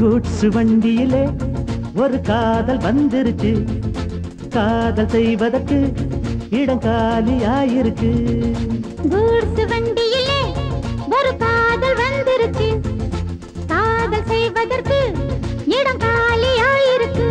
Goods வண்டியிலே ஒரு காதல் வந்துருச்சு, காதல் செய்வதற்கு இடம் காலியாயிருக்கு. கூட்ஸ் வண்டியிலே ஒரு காதல் வந்துருச்சு, காதல் செய்வதற்கு இடம் காலியாயிருக்கு.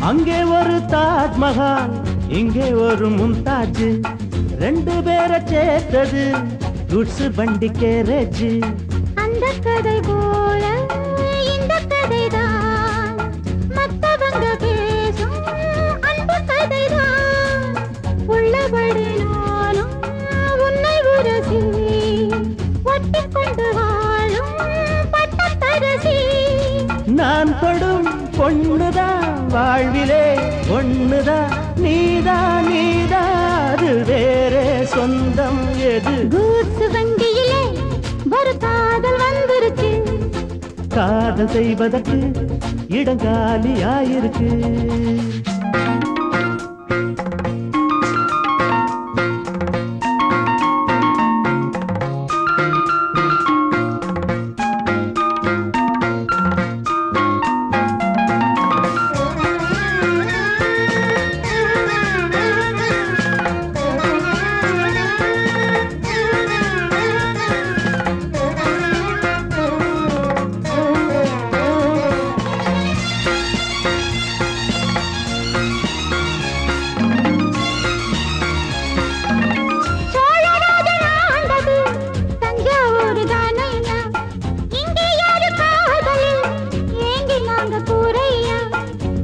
அங்கே ஒரு தாஜ்மஹால், இங்கே ஒரு மும்தாஜ், ரெண்டு பேரை சேர்த்தது குட்ஸ் வண்டி கேரேஜ். அந்த கதை போல இந்த கதைதான், மத்தவங்க பேசும் அன்பு கதைதான். உள்ளபடி நானும் உன்னை உரசி ஒட்டிக் கொண்டு வாழும் பட்டத்தரசி. நான் படும் பொண்ணுதான் வாழ்விலே ஒண்ணுதான், நீதான் நீதான், அது வேறே சொந்தம் எது? கூட்ஸ் வண்டியிலே ஒரு காதல் வந்துருச்சு, காதல் செய்வதற்கு இடங்காலியாயிருக்கு.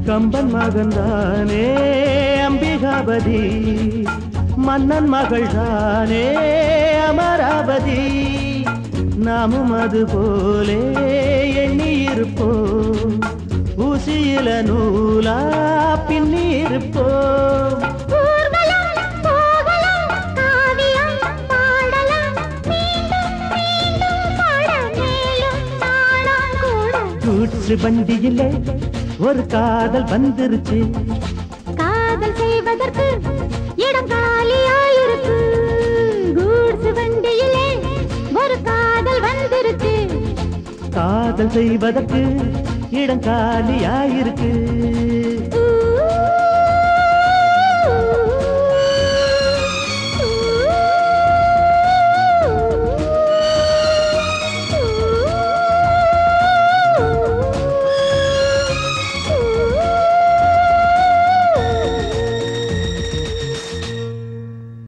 கம்பன் மகன்தானே அம்பிகாபதி, மன்னன் மகள் தானே அமராவதி. நாமும் அது போலே எண்ணியிருப்போம், ஊசியில நூலா பின்னியிருப்போம். கூட்ஸ் வண்டியிலே ஒரு காதல் வந்துருச்சு, காதல் செய்வதற்கு இடம் காலியாயிருக்கு. கூட்ஸ் வண்டியிலே ஒரு காதல் வந்துருச்சு, காதல் செய்வதற்கு இடம் காலியாயிருக்கு.